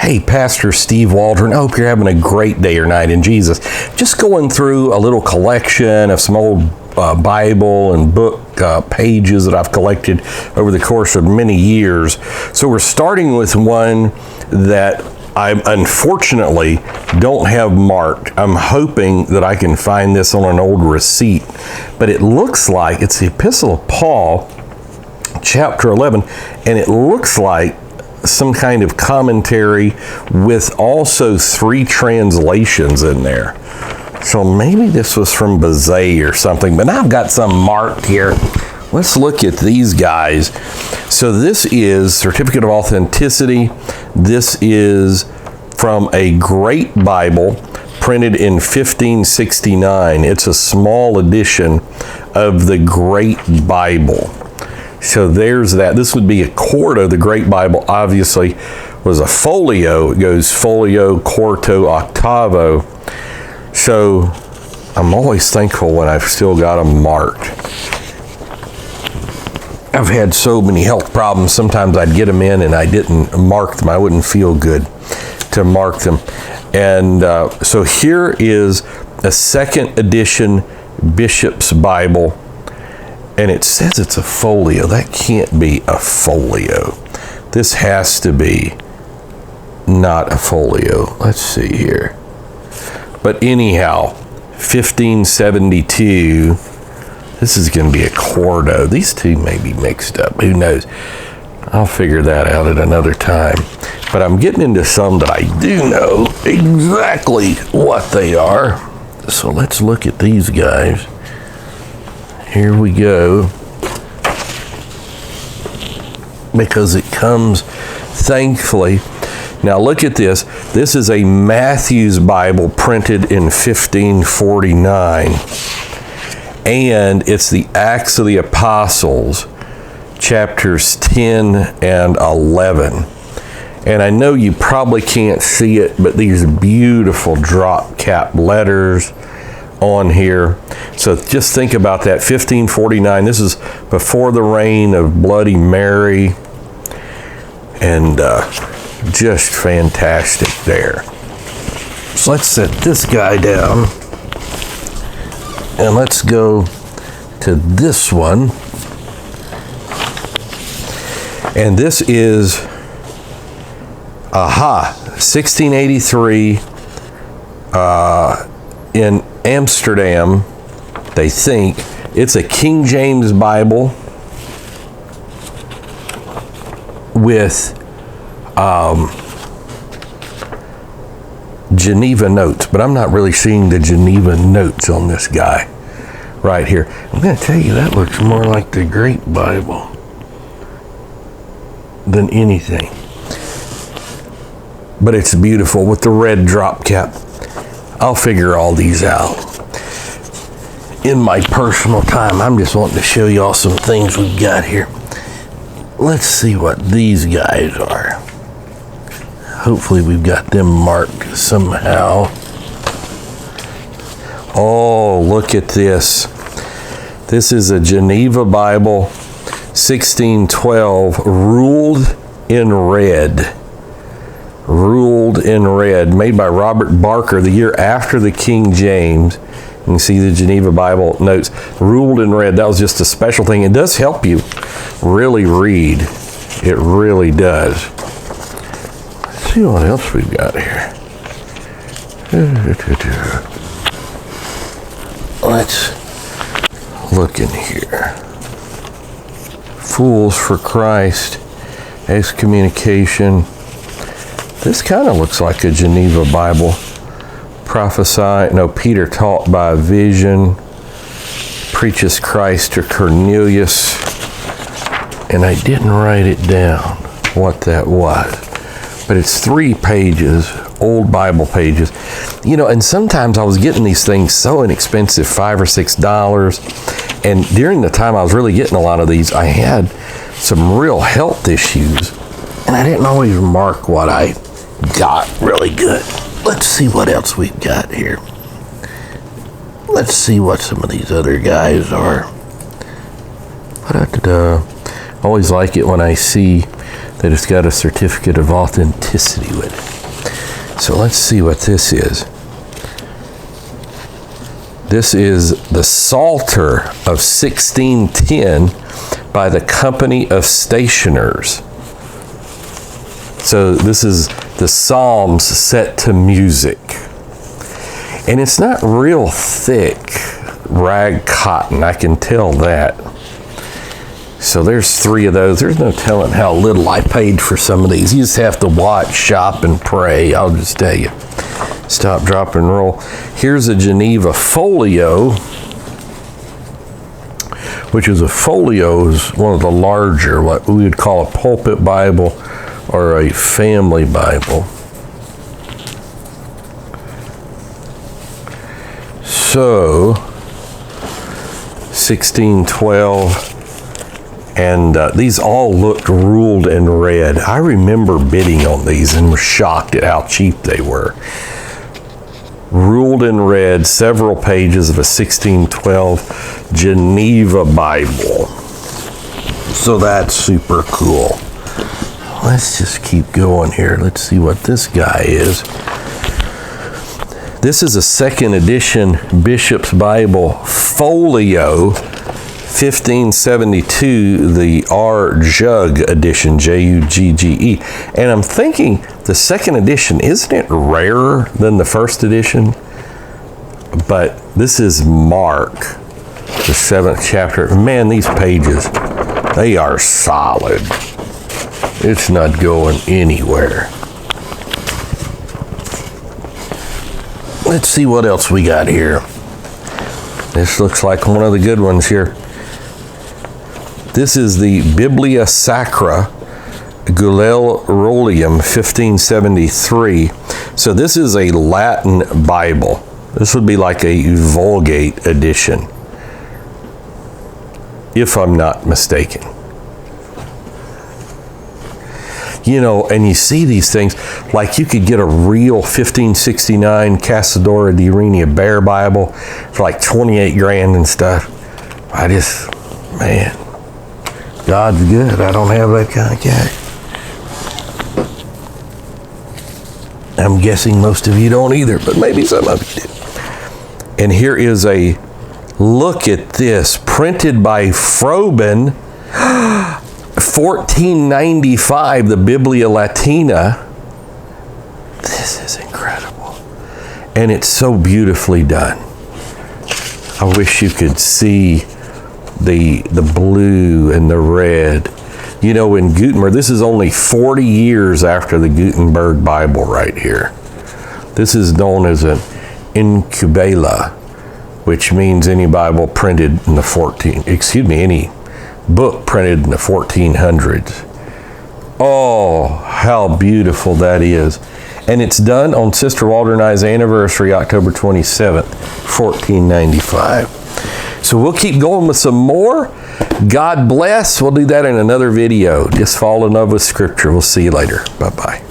Hey, Pastor Steve Waldron, I hope you're having a great day or night in Jesus. Just going through a little collection of some old Bible and book pages that I've collected over the course of many years. So we're starting with one that I unfortunately don't have marked. I'm hoping that I can find this on an old receipt, but it looks like it's the Epistle of Paul, chapter 11, and it looks like some kind of commentary with also 3 translations in there. So maybe this was from Bazet or something, but now I've got some marked here. Let's look at these guys. So this is Certificate of Authenticity. This is from a Great Bible printed in 1569. It's a small edition of the Great Bible. So there's that. This would be a quarto. The Great Bible obviously was a folio. It goes folio, quarto, octavo. So I'm always thankful when I've still got them marked. I've had so many health problems. Sometimes I'd get them in and I didn't mark them. I wouldn't feel good to mark them. And so here is a 2nd edition Bishop's Bible. And it says it's a folio. That can't be a folio. This has to be not a folio. Let's see here. But anyhow, 1572. This is going to be a quarto. These two may be mixed up. Who knows? I'll figure that out at another time. But I'm getting into some that I do know exactly what they are. So let's look at these guys. Here we go, because it comes, thankfully. Now look at this. This is a Matthew's Bible printed in 1549. And it's the Acts of the Apostles, chapters 10 and 11. And I know you probably can't see it, but these beautiful drop cap letters on here. So just think about that. 1549. This is before the reign of Bloody Mary, and just fantastic there. So let's set this guy down and let's go to this one. And this is 1683 in Amsterdam, they think. It's a King James Bible with Geneva notes, but I'm not really seeing the Geneva notes on this guy right here. I'm going to tell you, that looks more like the Great Bible than anything. But it's beautiful with the red drop cap. I'll figure all these out in my personal time. I'm just wanting to show y'all some things we've got here. Let's see what these guys are. Hopefully we've got them marked somehow. Oh, look at this. This is a Geneva Bible, 1612, ruled in red. Ruled in red, made by Robert Barker the year after the King James. You can see the Geneva Bible notes, ruled in red. That was just a special thing. It does help you really read. It really does. Let's see what else we've got here. Let's look in here. Fools for Christ, excommunication. This kind of looks like a Geneva Bible. Peter taught by a vision, preaches Christ to Cornelius, and I didn't write it down what that was. But it's 3 pages, old Bible pages. You know, and sometimes I was getting these things so inexpensive, $5 or $6. And during the time I was really getting a lot of these, I had some real health issues, and I didn't always mark what I got really good. Let's see what else we've got here. Let's see what some of these other guys are. I always like it when I see that it's got a certificate of authenticity with it. So let's see what this is. This is the Psalter of 1610 by the Company of Stationers. So this is the Psalms set to music. And it's not real thick rag cotton, I can tell that. So there's 3 of those. There's no telling how little I paid for some of these. You just have to watch, shop, and pray. I'll just tell you. Stop, drop, and roll. Here's a Geneva folio, which is a folio is one of the larger, what we would call a pulpit Bible or a family Bible. So, 1612. And these all looked ruled and read. I remember bidding on these and was shocked at how cheap they were. Ruled and read, several pages of a 1612 Geneva Bible. So that's super cool. Let's just keep going here. Let's see what this guy is. This is a 2nd edition Bishop's Bible folio, 1572, the R. Jugge edition, Jugge. And I'm thinking the 2nd edition, isn't it rarer than the 1st edition? But this is Mark, the 7th chapter. Man, these pages, they are solid. It's not going anywhere. Let's see what else we got here. This looks like one of the good ones here. This is the Biblia Sacra, Gullerolium, 1573. So this is a Latin Bible. This would be like a Vulgate edition, if I'm not mistaken. You know, and you see these things, like you could get a real 1569 Casadora de Arena Bear Bible for like 28 grand and stuff. I just, man, God's good. I don't have that kind of cash. I'm guessing most of you don't either, but maybe some of you do. And here is a look at this, printed by Froben, 1495, the Biblia Latina. This is incredible. And it's so beautifully done. I wish you could see the blue and the red. You know, in Gutenberg, this is only 40 years after the Gutenberg Bible right here. This is known as an incubala, which means any Bible printed in the any book printed in the 1400s. Oh, how beautiful that is. And it's done on Sister Waldron and I's anniversary, October 27th, 1495. So we'll keep going with some more. God bless. We'll do that in another video. Just fall in love with Scripture. We'll see you later. Bye-bye.